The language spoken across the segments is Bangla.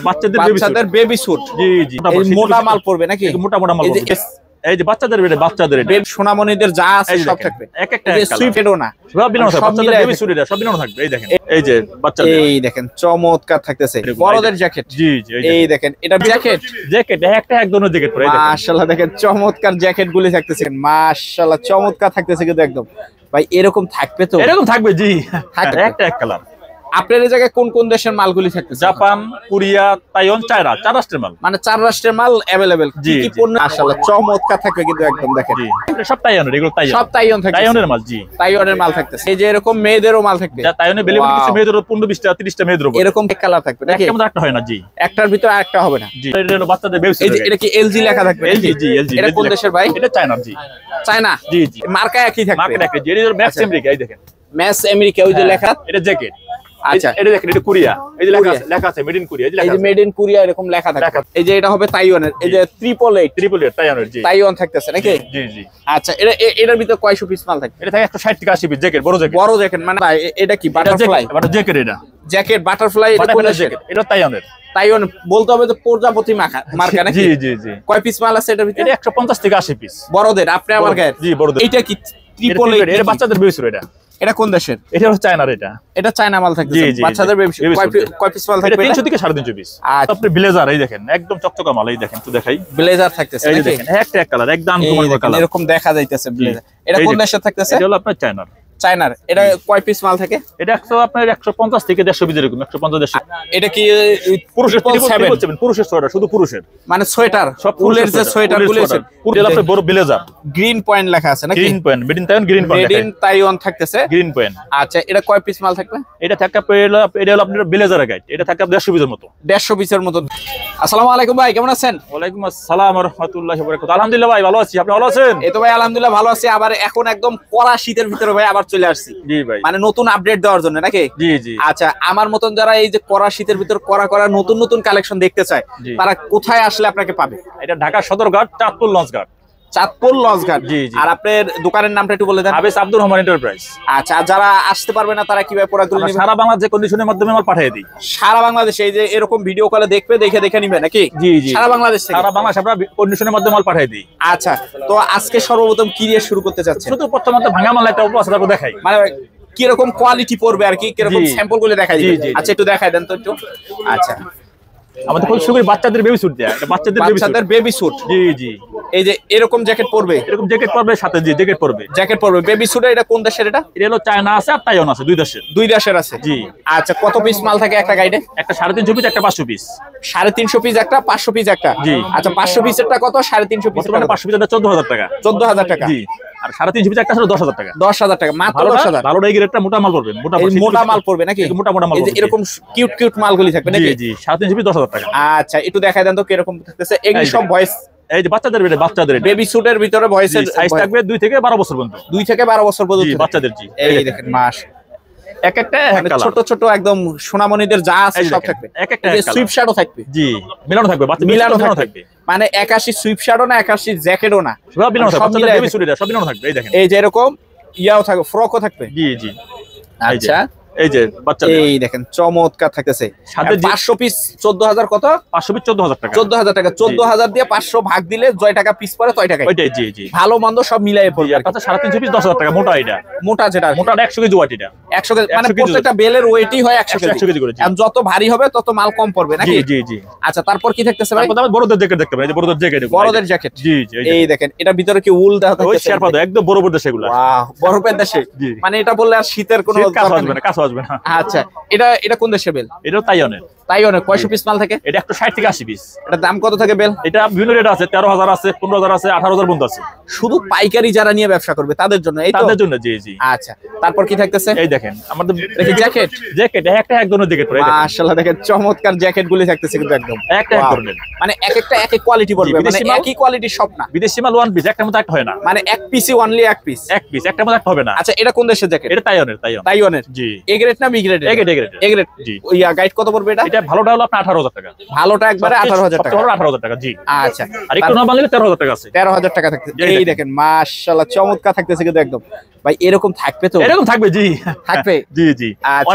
বাচ্চাদের বেবি স্যুট। জি জি, মোটা মাল পড়বে নাকি? মোটা মাল পড়বে। এই যে বাচ্চাদের সোনামণিদের যা আছে সব থাকবে। এক একটা সুইফটেরও না, সব বিনানো থাকবে। বাচ্চাদের বেবি স্যুট এটা সব বিনানো থাকবে। এই দেখেন, এই যে বাচ্চাদের, এই দেখেন চমৎকার থাকতেছে। বড়দের জ্যাকেট। জি জি, এই দেখেন এটা জ্যাকেট একটা এক ধরনের জ্যাকেট পরে। মাশাআল্লাহ দেখেন চমৎকার জ্যাকেট গুলি থাকতেছে। মাশাআল্লাহ চমৎকার থাকতেছে কিন্তু একদম। ভাই এরকম থাকবে তো? এরকম থাকবে জি, একটা এক কালার। আপনার এই জায়গায় কোন কোন দেশের মালগুলি থাকতেছে? জাপান, কোরিয়া, তাইওয়ান, চায়না, 4 রাষ্ট্রের মাল। মানে 4 রাষ্ট্রের মাল अवेलेबल। কি কি পণ্য? মাশাআল্লাহ চমৎকার থাকবে কিন্তু একদম। দেখেন জি, সব তাইওয়ানের, এগুলো তাইওয়ান, সব তাইওয়ান থাকবে। তাইওয়ানের মাল। জি, তাইওয়ানের মাল থাকতেছে। এই যে এরকম মেয়েদেরও মাল থাকবে। যা তাইওয়ানে বেলেবেল কিছু মেয়েদের 15-20টা 30টা মেয়েদের উপর এরকম এক কালার থাকবে নাকি? একটা মধ্যে একটা হয় না। জি, একটার ভিতরে আরেকটা হবে না। জি, এটা হলো বাচ্চাদের বেবি স্যুট। এই যে এটা কি এলজি লেখা থাকবে? এলজি, জি এলজি। এটা কোন দেশের ভাই? এটা চায়না। জি, চায়না। জি জি, মার্কা একই থাকবে। মার্কেট একই। এটা হলো ম্যাক্স আমেরিকা। এই দেখেন ম্যাক্স আমেরিকা, ওই যে লেখা। এটা জ্যাকেট। আচ্ছা, এটা দেখেন, এটা কোরিয়া। এই যে লেখা আছে মেড ইন কোরিয়া। এই যে মেড ইন কোরিয়া এরকম লেখা থাকে। এই যে এটা হবে তাইওয়ানের। এই যে 888 তাইওয়ানের। জি, তাইওয়ান থাকতেছে নাকি? জি জি। আচ্ছা, এটার ভিতরে কয়শো পিস মাল থাকে? এটা থাকে 160 থেকে 80 পিস জ্যাকেট, বড় জ্যাকেট। বড় জ্যাকেট মানে এটা কি বাটারফ্লাই? জ্যাকেট এটা জ্যাকেট বাটারফ্লাই। এটা কোন জ্যাকেট? এটা তাইওয়ানের। তাইওয়ান বলতে হবে যে প্রজাপতি মার্কা নাকি? জি জি জি। কয় পিস মাল আছে এটার ভিতরে? এটা 150 থেকে 80 পিস। বড়দের আপনি আমার গায়ে? জি, বড়দের। এটা কি 888? এটা বাচ্চাদের বেবি স্যুট। এটা কোন দেশের? এটা হচ্ছে চায়নার। এটা চায়না মাল থাকতেছে। বাচ্চাদের বেবি স্যুট। কয় পিস মাল থাকবে? 300 থেকে 350 পিস। তারপরে ব্লেজার, এই দেখেন একদম চকচকা মাল। এই দেখেন, একটু দেখাই। ব্লেজার থাকতেছে এই নাকি? দেখেন একটা এক কালার, একদম কালার এরকম দেখা যাইতেছে ব্লেজার। এটা কোন দেশের থাকতেছে? এটা হলো আপনার চায়নার। চায়নার। এটা কয় পিস মাল থাকে? এটা আপনার 150 থেকে 150 পিস, এরকম 150। এটা কি পুরুষের সোয়েটার, শুধু পুরুষের মানে সোয়েটার, সব উলের যে সোয়েটার গুলো আছে। এটা আপনার বড় ব্লেজার। গ্রিন পয়েন্ট লেখা আছে নাকি? Green point, made in Taiwan. Green point, made in Taiwan থাকতেছে। Green point. আচ্ছা, এটা কয় পিস মাল থাকবে? এটা থাকে এটা হলো আপনার ব্লেজারের গাইড। এটা থাকে 150 পিসের মতো। 150 পিসের মতো। আসসালামু আলাইকুম ভাই, কেমন আছেন? ওয়ালাইকুম আসসালাম ওয়া রাহমাতুল্লাহি ওয়া বারাকাতুহু। আলহামদুলিল্লাহ ভাই, ভালো আছি। আপনি ভালো আছেন? এই তো ভাই আলহামদুলিল্লাহ ভালো আছি। আবার এখন একদম কড়া শীতের ভিতরে ভাই আবার চলে আসছি। জি ভাই, মানে নতুন আপডেট দেওয়ার জন্য নাকি? জি জি। আচ্ছা, আমার মতন যারা এই যে কড়া শীতের ভিতর কড়া নতুন নতুন কালেকশন দেখতে চায়, তারা কোথায় আসলে আপনাকে পাবে? এটা ঢাকা সদরঘাট, চাঁদপুর লঞ্চঘাট। চাঁদপুর লঞ্চঘাট। জি জি। আর আপনার দোকানের নামটা একটু বলে দেন। আবেস আব্দুর রহমান এন্টারপ্রাইজ। আচ্ছা, আর যারা আসতে পারবে না তারা কিভাবে প্রোডাক্টগুলো নেবে? সারা বাংলাদেশে কন্ডিশনের মাধ্যমে মাল পাঠিয়ে দিই। সারা বাংলাদেশে এই যে এরকম ভিডিও কলে দেখে নিবে নাকি? জি জি, সারা বাংলাদেশ থেকে। সারা বাংলাদেশে আমরা কন্ডিশনের মাধ্যমে মাল পাঠিয়ে দিই। আচ্ছা, তো আজকে সর্বপ্রথম কি দিয়ে শুরু করতে চাচ্ছেন? শুধু প্রথমত ভাঙা মাল একটা উপর আছে, দেখাই। মানে কিরকম কোয়ালিটি পড়বে আর কি, কিরকম স্যাম্পল গুলো দেখাই দিবেন। আচ্ছা, একটু দেখাই দেন তো একটু। আচ্ছা, আমাদের খুব শুরু বাচ্চাদের বেবি স্যুট দেয়া। এটা বাচ্চাদের বেবি স্যুট। জি জি। এই যে এরকম জ্যাকেট পরবে? এরকম জ্যাকেট পরবে সাথে। জি, জ্যাকেট পরবে বেবি স্যুট। এটা কোন দেশের? এটা হলো চায়না আছে আর তাইওয়ান আছে, দুই দেশের আছে। জি। আচ্ছা, কত পিস মাল থাকে একটা গাইডে? একটা 350 পিস, একটা 500 পিস। 350 পিস একটা, 500 পিস একটা। জি। আচ্ছা, 500 পিসেরটা কত? 350 পিস। মানে 500 পিসটা 14000 টাকা। 14000 টাকা। জি। আর 350 পিস একটা ছিল 10000 টাকা। 10000 টাকা মাত্র। 10000। ভালো এই গ্রেডটা মোটা মাল পড়বে। মোটা মাল পড়বে নাকি? মোটা মাল এই যে এরকম কিউট মালগুলি থাকবে নাকি? জি জি। 350 পিস 10000 টাকা। আচ্ছা, একটু দেখাই দেন তো কিরকম থাকতেছে। এগুলি সব ভয়েস। এই যে বাচ্চাদের বেবি স্যুটের ভিতরে ভয়েসের সাইজ থাকবে 2 থেকে 12 বছর পর্যন্ত। 2 থেকে 12 বছর পর্যন্ত বাচ্চাদের। জি, এই দেখেন মাস এক একটা ছোট একদম সোনামণিদের যা আছে সব থাকবে। এক একটা সুইপ শার্টও থাকবে। জি, মিলানো থাকবে। মিলানো থাকবে। মানে 81 সুইপ শার্টও না, 81 জ্যাকেটও না, সব মিলানো থাকবে। বাচ্চাদের বেবি স্যুট, এটা সব মিলানো থাকবে। এই দেখেন, এই যে এরকম ইয়াও থাকবে, ফ্রকও থাকবে। জি জি। আচ্ছা, এই যে বাচ্চাদের, এই দেখেন চমৎকার থাকতেছে। 500 পিস 14000 কত? 500 পিস 14000 টাকা। 14000 টাকা। 14000 দিয়ে 500 ভাগ দিলে জয় টাকা পিস পড়ে, তয় টাকা। ওইটাই। জি জি। ভালো মন্দ সব মিলায়ে পড়বে। আর কাছে 350 পিস 10000 টাকা। মোটা এটা, মোটা যেটা 100 কেজি ওয়েট। এটা 100 কেজি। মানে প্রত্যেকটা বেলের ওয়েটই হয় 100 কেজি করে। আর যত ভারী হবে তত মাল কম পড়বে নাকি? জি জি। আচ্ছা, তারপর কি থাকতেছে ভাই? তারপর বড়দের জ্যাকেট দেখতে পাবেন। এই যে বড়দের জ্যাকেট। জি জি। এই দেখেন, এটা ভিতরে কি উল দেওয়া থাকতেছে? ওই শেরপা একদম বড়দের সেগুলো। ওয়াও, বরফের দেশে। মানে এটা বললে আর শীতের কোনো কাজ আসবে না। আচ্ছা, এটা কোন দেশের বেল? এটা তাইওয়ানের। কয়শো পিস মাল থাকে? এটা 160 থেকে 80 পিস। এটা দাম কত থাকে বেল? এটা বিভিন্ন রেট আছে। 13000 আছে, 15000 আছে, 18000 পর্যন্ত আছে। শুধু পাইকারি যারা নিয়ে ব্যবসা করবে তাদের জন্য? এই তো, তাদের জন্য। জি জি। আচ্ছা, তারপর কি থাকতেছে? এই দেখেন আমাদের জ্যাকেট একটা এক ধরনের জ্যাকেট পরে। মাশাআল্লাহ দেখেন চমৎকার জ্যাকেট গুলি থাকতেছে কিন্তু একদম একটা এক ধরনের। মানে এক একটা এক এক কোয়ালিটি পড়বে। মানে একই কোয়ালিটি সব না। বিদেশি মাল ওয়ান পিস, একটার মধ্যে একটা হয় না। মানে এক পিসই অনলি এক পিস, একটার মধ্যে একটা হবে না। আচ্ছা, এটা কোন দেশের জ্যাকেট? এটা তাইওয়ানের। তাইওয়ানের। জি। এ গ্রেড না বি গ্রেড? A grade. জি। ইয়া গাইড কত পড়বে এটা? এটা ভালোটা হলো আপনার 18,000 টাকা। ভালোটা একবারে 18,000 টাকা। 18,000 টাকা, জি। আচ্ছা, আর একটু নরমাল নিলে 13,000 টাকা আছে। 13,000 টাকা থাকছে। এই দেখেন মাশাআল্লাহ চমৎকার থাকতেছে কিন্তু একদম। ভাই এরকম থাকবে তো? এরকম থাকবে, জি। থাকবে, জি জি। আচ্ছা।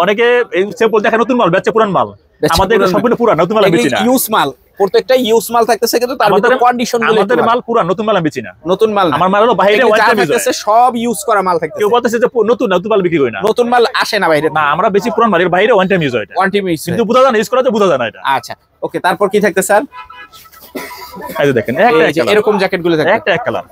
অনেকে এই স্যাম্পল দেখে নতুন মাল বেচে, পুরান মাল। আমাদের সম্পূর্ণ পুরান, নতুন মাল বেচি না। ইউজ মাল, প্রত্যেকটা ইউজ মাল থাকতেছে কিন্তু তার ভিতরে কন্ডিশন গুলো আমাদের মাল পুরান, নতুন মাল আমি বেচি না। নতুন মাল না। আমার মাল হলো বাইরে ওয়ান টাইম ইউজ থাকতেছে, সব ইউজ করা মাল থাকতেছে। কেউ বলতেছে যে নতুন মাল বিক্রি করি না। নতুন মাল আসে না বাইরে। না, আমরা বেশি পুরান মাল, এর বাইরে ওয়ান টাইম ইউজ হয় এটা। ওয়ান টাইম ইউজ কিন্তু বোঝা যায় না, ইউজ করাতে বোঝা যায় না এটা। আচ্ছা, ওকে। তারপর কি থাকতে স্যার? এই যে দেখেন, এরকম জ্যাকেট গুলো থাকবে, একটা এক কালার।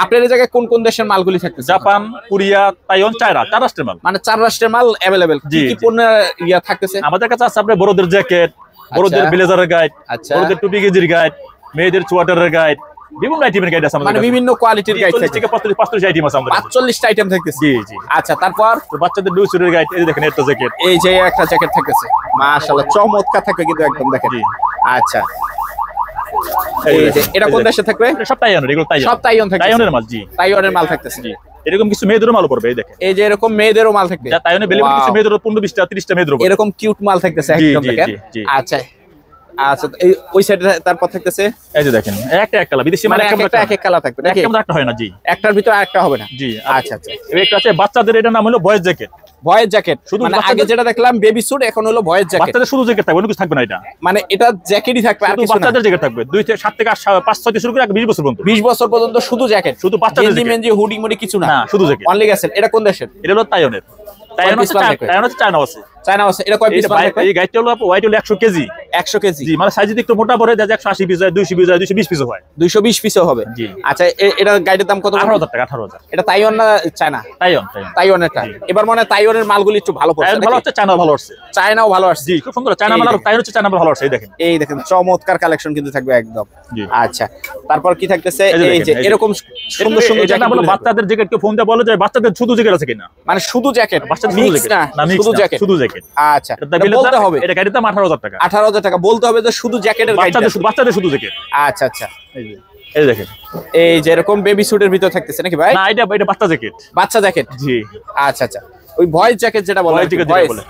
আপনার এই জায়গায় কোন কোন দেশের মালগুলি থাকতেছে? জাপান, কোরিয়া, তাইওয়ান, চায়না, 4 রাষ্ট্রের মাল। মানে 4 রাষ্ট্রের মাল अवेलेबल। কি কি পণ্য ইয়া থাকতেছে আমাদের কাছে আছে? আপনার বড়দের জ্যাকেট, বড়দের ব্লেজারের গাইড, বড়দের টুপি গেঞ্জির গাইড, মেয়েদের সোয়াটারের গাইড, বিভিন্ন আইটেমের গাইড আছে আমাদের। মানে বিভিন্ন কোয়ালিটির গাইড থাকে। 45 আইটেম আছে আমাদের। 45 টা আইটেম থাকতেছে। জি জি। আচ্ছা, তারপর বাচ্চাদের ডুসুরের গাইড, এই দেখেন একটা জ্যাকেট। এই যে একটা জ্যাকেট থাকতেছে, মাশাআল্লাহ চমৎকার থাকবে কিন্তু একদম, দেখেন। জি। আচ্ছা, এই যে এটা কোন দেশে থাকবে? সব তাইওয়ানের, এগুলো তাইওয়ান। সব তাইওয়ান থাকবে। তাইওয়ানের মাল, জি। তাইওয়ানের মাল থাকতেছে। জি। এরকম কিছু মেয়েদেরও মাল পড়বে, এই দেখেন। এই যে এরকম মেয়েদেরও মাল থাকবে। যা তাইওয়ানে বেলে কিছু মেয়েদেরও 15-20টা 30টা মেয়েদেরও পড়বে। এরকম কিউট মাল থাকতেছে একদম, দেখেন। আচ্ছা আচ্ছা, এই ওই সাইডে তারপর থাকতেছে, এই যে দেখেন একটা এক কালার, বিদেশি মানে একটা এক এক কালার থাকবে নাকি? একটা হয় না, জি। একটার ভিতরে আরেকটা হবে না, জি। আচ্ছা আচ্ছা। একটা আছে বাচ্চাদের, এটার নাম হলো বয়েজ জ্যাকেট। ভয়েস জ্যাকেট, মানে আগে যেটা দেখলাম বেবি স্যুট, এখন হলো ভয়েস জ্যাকেট। বাচ্চাদের শুধু জ্যাকেট থাকবে, অন্য কিছু থাকবে না। এটা মানে এটা জ্যাকেটই থাকবে, আর কিছু না। বাচ্চাদের জ্যাকেট থাকবে 7 থেকে 5-6 থেকে শুরু করে 20 বছর পর্যন্ত। 20 বছর পর্যন্ত শুধু জ্যাকেট, শুধু বাচ্চাদের গেঞ্জি মেঞ্জি হুডি মুডি কিছু না, শুধু জ্যাকেট অনলি গেছেন। এটা কোন দেশের? এটা হলো তাইওয়ানের। চায়না আছে। চায়না আছে। এটা কয় পিস মাল থাকবে? এই গাইডটা হলো ওয়াইট হলো 100 কেজি। 100 কেজি, জি। মানে সাইজ যদি একটু মোটা পড়ে যায় 180 পিস হয়, 200 পিস হয়, 220 পিস হয়। 220 পিসও হবে, জি। আচ্ছা, এটা গাইডের দাম কত? 18,000 টাকা। 18,000। এটা তাইওয়ান না চায়না? তাইওয়ান। তাইওয়ানেরটা। এবার মনে হয় তাইওয়ানের মালগুলি একটু ভালো পড়ছে। ভালো হচ্ছে, চায়না ভালো হচ্ছে। চায়নাও ভালো আসছে, জি, খুব সুন্দর। চায়না মাল আর তাইওয়ান হচ্ছে, চায়না ভালো আসছে। এই দেখেন, এই দেখেন চমৎকার কালেকশন কিন্তু থাকবে একদম। জি। আচ্ছা, তারপর কি থাকতেছে? এই যে এরকম সুন্দর সুন্দর জ্যাকেট। বলো বাচ্চাদের জ্যাকেট, কেউ ফোন দিয়ে বলে যে বাচ্চাদের শুধু জ্যাকেট আছে কিনা? মানে শুধু জ্যাকেট, বাচ্চাদের মিক্স না, শুধু জ্যাকেট। শুধু জ্যাকেট। আচ্ছা, বলতে হবে এটা গাড়ির দাম 18,000 টাকা। 18,000 টাকা বলতে হবে যে শুধু জ্যাকেটের গাইড। বাচ্চাদের শুধু জ্যাকেট। আচ্ছা আচ্ছা, এই দেখেন, এই যে এরকম বেবি স্যুটের ভিতর থাকতেছে নাকি ভাই? না, এটা বাচ্চা জ্যাকেট। বাচ্চা জ্যাকেট, জি। আচ্ছা আচ্ছা, ওই ভয়েস জ্যাকেট যেটা বলে।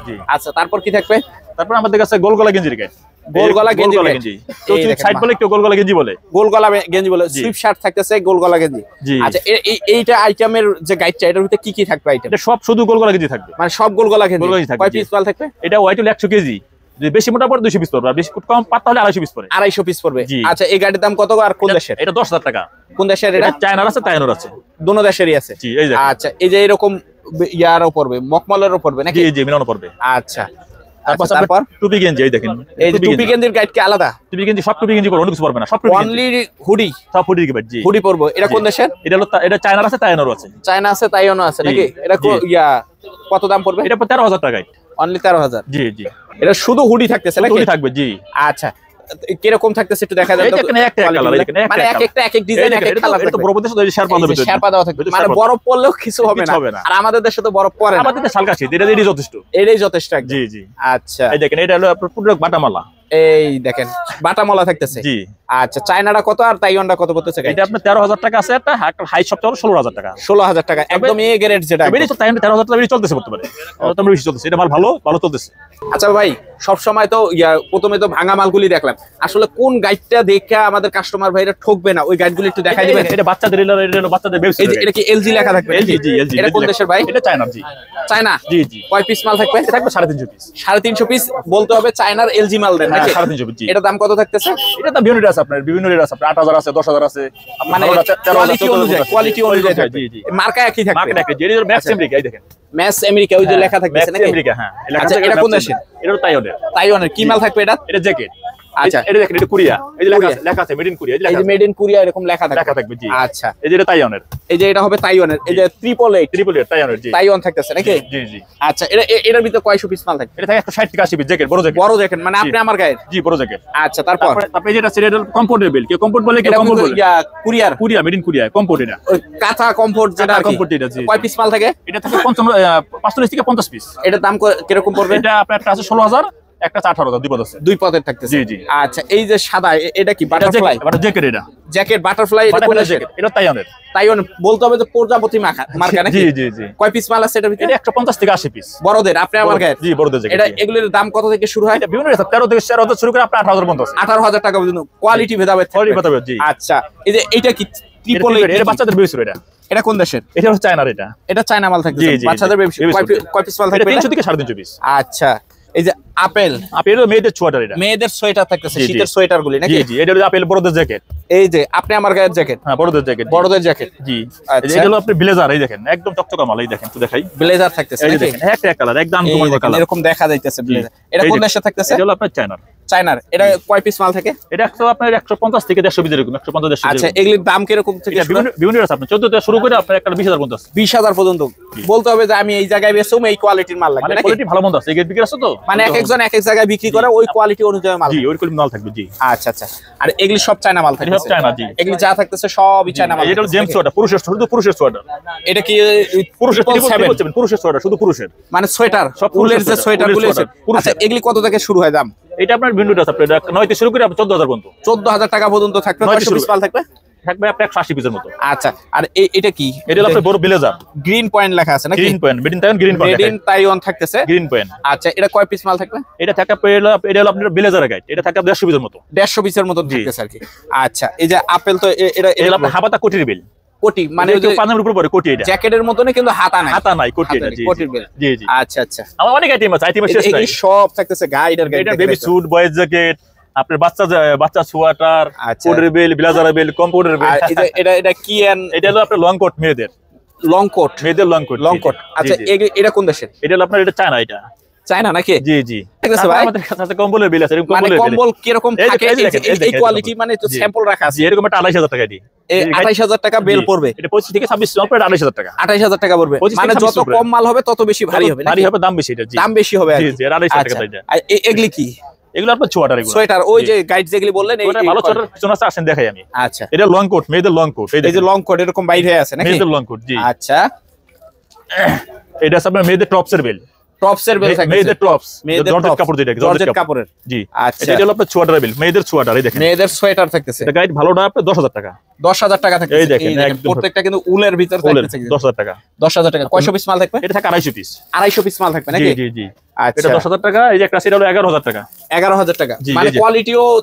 জি। আচ্ছা, তারপর কি থাকবে? তারপর আমাদের কাছে গোল গলা গেঞ্জির গাইড। গোল গলা গেঞ্জি, কেউ সাইড বলে, কেউ গোল গলা গেঞ্জি বলে। গোল গলা গেঞ্জি বলে। সুইপ শার্ট থাকতেছে, গোল গলা গেঞ্জি। আচ্ছা, এইটা আইটেমের যে গাইডটা, এটার ভিতরে কি কি থাকবে আইটেম? এটা সব শুধু গোল গলা গেঞ্জি থাকবে, মানে সব গোল গলা গেঞ্জি। কয় পিস মাল থাকবে? এটা ওয়াইট হলো 100 কেজি। যদি বেশি মোটা পড়ে 200 পিস পড়বে, আর বেশি কম পাতলা হলে 250 পিস পড়ে। 250 পিস পড়বে। আচ্ছা, এই গাড়ির দাম কত আর কোন দেশের? এটা 10,000 টাকা। কোন দেশের এটা? চায়নার আছে, তাইওয়ানের আছে, দোনো দেশেরই আছে। জি। এই যে আচ্ছা, এই যে এরকম ইয়ারও পড়বে, মকমলেরও পড়বে নাকি? জি জি, মিলানো পড়বে। আচ্ছা, তারপর টুপি গেঞ্জি, এই দেখেন। এই যে টুপি গেঞ্জির গাইড কি আলাদা? টুপি গেঞ্জি, সব টুপি গেঞ্জি পড়বে, অন্য কিছু পড়বে না। সব অনলি হুডি, সব হুডি গাইড। জি, হুডি পড়বে। এটা কোন দেশের? এটা চায়নার আছে, তাইওয়ানেরও আছে। চায়না আছে, তাইওয়ানও আছে নাকি? এটা ইয়া কত দাম পড়বে? এটা 13,000 টাকা গাইড। অনলি 13,000। জি জি। এটা শুধু হুডি থাকতেছে নাকি? হুডি থাকবে, জি। আচ্ছা, কিরকম থাকতেছে একটু দেখা যাবে? মানে এক একটা এক এক ডিজাইন, এক এক কালার। এটা তো বরফ দেশে শেরপা দেবে, শেরপা দেওয়া থাকবে, মানে বরফ পড়লেও কিছু হবে না। আর আমাদের দেশে তো বরফ পড়ে না, আমাদের দেশে হালকা শীত, এটাই যথেষ্ট। এটাই যথেষ্ট। জি জি। আচ্ছা, এই দেখেন, এটা হলো আপনার পুরো বাটামালা। এই দেখেন বাটামালা থাকতেছে। জি। আচ্ছা, চায়নাটা কত আর তাইওয়ানটা কত পড়তেছে? এটা আপনার 13,000 টাকা আছে, একটা হাই সবটা হলো 16,000 টাকা। 16,000 টাকা, একদম এ গ্রেড যেটা। বেশি তো 13,000 টাকা বেশি চলতেছে বর্তমানে। তোমরা বেশি চলতেছে, এটা মাল ভালো চলতেছে। আচ্ছা ভাই, সব সময় তো প্রথমে তো ভাঙা মালগুলি দেখলাম, আসলে কোন গাইডটা দেখে আমাদের কাস্টমার ভাইরা ঠকবে না, ওই গাইডগুলি একটু দেখাই দিবেন? এটা বাচ্চাদের, এটা বাচ্চাদের ওয়েবসাইট। এটা কি এলজি লেখা থাকবে? এলজি, জি, এলজি। এটা কোন দেশের ভাই? এটা চায়না। জি। চায়না? জি জি। কয় পিস মাল থাকবে? এটা থাকবে 350 পিস। 350 পিস বলতে হবে চায়নার এলজি মাল দেন নাকি? 350 পিস। এটা দাম কত থাকতেছে? এটা দাম বিভিন্ন রেট আছে, আপনার বিভিন্ন রেট আছে, আপনার 8,000 আছে, 10,000 আছে, মানে কোয়ালিটি অনুযায়ী থাকবে। জি জি। মার্কা একই থাকবে। মার্কা একই। যেটা ম্যাক্স আমেরিকা, এই দেখেন ম্যাক্স আমেরিকা, ওই যে লেখা থাকতেছে নাকি? আমেরিকা, হ্যাঁ। আচ্ছা, এটা কোন দেশের? এটা তাইওয়ানের। তাইওয়ানের কি মাল থাকবে এটা? এটা জ্যাকেট। আচ্ছা, এটা দেখেন, এটা কোরিয়া। এই যে লেখা আছে মেড ইন কোরিয়া, এই যে মেড ইন কোরিয়া এরকম লেখা থাকবে। জি। আচ্ছা, এই যে এটা তাইওয়ানের। এই যে এটা হবে তাইওয়ানের। এই যে 888 তাইওয়ানের। জি। তাইওয়ান থাকতেছে নাকি? জি জি। আচ্ছা, এটার ভিতরে কয়শো পিস মাল থাকবে? এটা থাকে 160 থেকে 80 পিস জ্যাকেট, বড় জ্যাকেট। বড় জ্যাকেট মানে আপনি আমার গায়ের? জি, বড় জ্যাকেট। আচ্ছা, তারপর যেটা সিরিয়াল কমফোর্টেবল, কেউ কমফোর্ট বলে, কেউ কমফোর্ট বলে। Korea made in Korea, comfort. এটা ওই কাঁথা কমফোর্ট যেটা কমফোর্ট, এটা। জি। কয় পিস মাল থাকে? এটা থাকে 45 থেকে 50 পিস। এটার দাম কিরকম পড়বে? এটা আপনার একটা আছে 16,000, একটা 18,000 দুই পদ আছে। দুই পদের থাকতেছে। জি জি। আচ্ছা, এই যে সাদা এটা কি বাটারফ্লাই? এটা জ্যাকেট, এটা জ্যাকেট বাটারফ্লাই, এটা কোন জ্যাকেট, এটা তাইওয়ানের। তাইওয়ান বলতে হবে যে প্রজাপতি মার্কা নাকি? জি জি জি। কয় পিস মাল আছে এটার ভিতরে? এটা 150 থেকে 80 পিস বড়দের আপনি আমার গায়ে? জি, বড়দের জ্যাকেট। এটা এগুলোর দাম কত থেকে শুরু হয়? এটা বিভিন্ন রেট, 13 থেকে 14,000 শুরু করে আপনার 18,000 পর্যন্ত আছে। 18,000 টাকা পর্যন্ত কোয়ালিটি ভেদাভেদ থাকবে। কোয়ালিটি ভেদাভেদ, জি। আচ্ছা, এই যে এটা কি ট্রিপল? এটা বাচ্চাদের বেবি স্যুট। এটা কোন দেশের? এটা হচ্ছে চায়নার। এটা চায়না মাল থাকতেছে। জি, জি, বাচ্চাদের baby suit। কয় পিস মাল এটা থাকবে? 300 থেকে 350 পিস। আচ্ছা, এই যে আপেল মেয়েদের সোয়েটার, এটা মেয়েদের সোয়েটার থাকতেছে, জি, জি। শীতের সোয়েটার গুলি নাকি? জি জি। এটা হলো আপেল বড়দের জ্যাকেট। এই যে আপনি আমার গায়ের জ্যাকেট। হ্যাঁ, বড়দের জ্যাকেট, বড়দের জ্যাকেট। জি। আচ্ছা, এটা হলো আপনি ব্লেজার, এই দেখেন একদম চকচকা মাল, এই দেখেন একটু দেখাই। ব্লেজার থাকতেছে এই যে নাকি? দেখেন একটা কালার, একদম এই আনকমন দেখেন, কালার, এরকম দেখা যাইতেছে ব্লেজার। এটা এই কোন যে- দেশে থাকতেছে? এটা হলো আপনার চায়নার। চায়নার। এটা কয় পিস মাল থাকে? এটা আপনার 150 থেকে 150 পিস, এরকম 150 150। আচ্ছা, এগুলির দাম কিরকম থেকে? এটা বিভিন্ন রেট আছে, 14 থেকে শুরু করে আপনার একটা 20,000 পর্যন্ত আছে। 20,000 পর্যন্ত। বলতে হবে যে আমি এই জায়গায় বেচুম, এই কোয়ালিটির মাল লাগবে মানে নাকি? কোয়ালিটি ভালো মন্দ আছে, এই বিক্রি আছে তো, মানে এক একজন এক এক জায়গায় বিক্রি করে ওই কোয়ালিটি অনুযায়ী মাল। জি, ওই কোয়ালিটি মাল থাকবে, জি। আচ্ছা আচ্ছা। আর এগুলি সব চায়না মাল এটা থাকতেছে? সব চায়না, জি। এগুলি যা থাকতেছে সবই চায়না মাল। এটা হলো জেমস সোয়েটার, পুরুষের, শুধু পুরুষের সোয়েটার। এটা কি পুরুষের 777? পুরুষের সোয়েটার, শুধু পুরুষের। মানে সোয়েটার, সব উলের যে পুরুষের সোয়েটার গুলো আছে। পুরুষের। আচ্ছা, এগুলি কত থেকে শুরু হয় দাম? এটা আপনার ভিন্ন রেট আছে, আপনার 9 থেকে শুরু করে আপনার 14,000 পর্যন্ত 14,000 টাকা পর্যন্ত থাকবে। 9 কয়শো পিস মাল থাকবে? থাকবে আপনার 180 পিসের মতো। আচ্ছা, আর এটা কি? এটা হলো আপনার বড় ব্লেজার, গ্রিন পয়েন্ট লেখা আছে নাকি? Green point, made in Taiwan, green made in point, Taiwan থাকতেছে। Green point. আচ্ছা, এটা কয় পিস মাল থাকবে? এটা থাকে এটা হলো আপনার ব্লেজারের গাইড, এটা থাকে 150 পিসের মতো। 150 পিসের মতো থাকতেছে আর কি। আচ্ছা, এই যে আপেল তো এটা হলো আপনার হাবাতা কোটির বিল, কোটি, মানে মানে পানামের উপর পড়ে কোটি। এটা জ্যাকেটের মতনই কিন্তু হাতা নাই। হাতা নাই, কোটি এটা, জি কোটির বেল। জি জি। আচ্ছা আচ্ছা, আমার অনেক আইটেম আছে, আইটেমের শেষ নাই। এই সব থাকতেছে গাইডের গাইড। এটা বেবি স্যুট, বয়েজ জ্যাকেট, আপনার বাচ্চা সোয়েটার, আচ্ছা। কোটের বেল, ব্লেজারের বেল, কম্পিউটার বেল। আর এই যে এটা কি এন? এটা হলো আপনার লং কোট, মেয়েদের লং কোট। মেয়েদের লং কোট, লং কোট। আচ্ছা, এটা কোন দেশের? এটা হলো আপনার, এটা চায়না। এটা চায়না নাকি? জি জি। দেখতেছে ভাই, আমাদের কাছে কম্বলের বিল আছে, এরকম মানে কম্বলের বিল। কম্বল কিরকম এই যে- থাকে? এই যে দেখেন, এই এই দেখেন, কোয়ালিটি মানে তো জি। স্যাম্পল রাখা আছে। জি, এরকম একটা 28,000 টাকা দিই। এই 28,000 টাকা বেল পড়বে। এটা 25 থেকে 26 অল্প 28,000 টাকা। 28,000 টাকা পড়বে। 25 মানে থেকে যত 26 কম মাল হবে তত বেশি ভারী হবে ভারী নাকি? হবে, দাম বেশি এটা, জি। দাম বেশি হবে আর জি কি। জি, 28,000 আচ্ছা, টাকা এটা। আর এগুলি কি? এগুলো আপনার সোয়েটার, এগুলো সোয়েটার, ওই জি। যে গাইড যেগুলি বললেন, এই ওটা ভালো সোয়েটার পিছনে আছে, আসেন দেখাই আমি। আচ্ছা, এটা লং কোট, মেয়েদের লং কোট, এই যে লং কোট এরকম বাইরে হয়ে আছে নাকি? মেয়েদের লং কোট, জি। আচ্ছা, এটা আছে আপনার মেয়েদের টপসের বেল, টপসের বেল থাকে। মেয়েদের টপস, মেয়েদের জর্জেট tops, কাপড়, যেটা জর্জেট কাপড়ের। জি। আচ্ছা, এটা হলো আপনার সোয়েটার বেল, মেয়েদের সোয়েটার, এই দেখেন। মেয়েদের সোয়েটার থাকতেছে। এটা গাইড ভালোটা আপনার 10,000 টাকা। 10,000 টাকা থাকতেছে। এই দেখেন, একদম। প্রত্যেকটা কিন্তু উলের ভিতর থাকতেছে। 10,000 টাকা। 10,000 টাকা। কয়শো পিস মাল থাকবে? এটা থাকে 250 পিস। 250 পিস মাল থাকবে জি নাকি? জি জি। আচ্ছা, এটা 10,000 টাকা। এই যে একটা সেটা হলো 11,000 টাকা। 11,000 টাকা। জি, মানে জি, জি। কোয়ালিটিও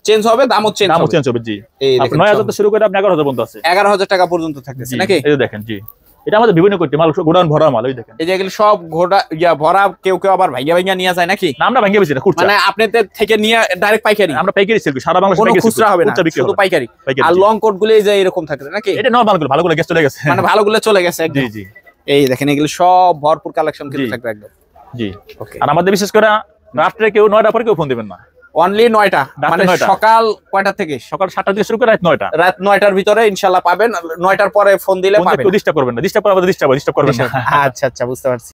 চেঞ্জ হবে, দামও চেঞ্জ দামও হবে। চেঞ্জ হবে, জি। এই আপনি দেখেন, 9,000 থেকে শুরু করে আপনি 11,000 পর্যন্ত আছে। 11,000 টাকা পর্যন্ত থাকতেছে জি, নাকি? এই যে দেখেন, জি। এটা আমাদের বিভিন্ন কোটি মাল, গোডাউন ভরা মাল, ওই দেখেন। এই যে এগুলো সব ঘোড়া ভরা, কেউ কেউ আবার ভাইয়া ভাইয়া নিয়ে যায় নাকি? না, আমরা ভেঙে বেশি না, খুচরা। মানে আপনাদের থেকে নিয়ে ডাইরেক্ট পাইকারি? আমরা পাইকারি সেল করি, সারা বাংলাদেশে কোনো পাইকারি খুচরা হবে না, বিক্রি শুধু হবে। পাইকারি। পাইকারি, আর জি। লং কোট গুলো এই যে এরকম থাকে নাকি? এটা নরমাল গুলো, ভালোগুলো গ্যাস চলে গেছে। মানে ভালোগুলো চলে গেছে একদম। জি জি এই দেখেন, এগুলো সব ভরপুর কালেকশন কিন্তু জি। থাকবে একদম। জি। ওকে, আর আমাদের বিশেষ করে রাত্রে কেউ 9টা পরে কেউ ফোন দিবেন না। অনলি 9টা, রাতে মানে 9টা। সকাল কয়টা থেকে? সকাল 7টা থেকে শুরু করে রাত 9টা। রাত 9টার ভিতরে ইনশাআল্লাহ পাবেন। 9টার পরে ফোন দিলে পাবেন। কেউ ডিস্টার্ব করবেন না, ডিস্টার্ব করবেন, ডিস্টার্ব করবেন না। আচ্ছা আচ্ছা, বুঝতে পারছি।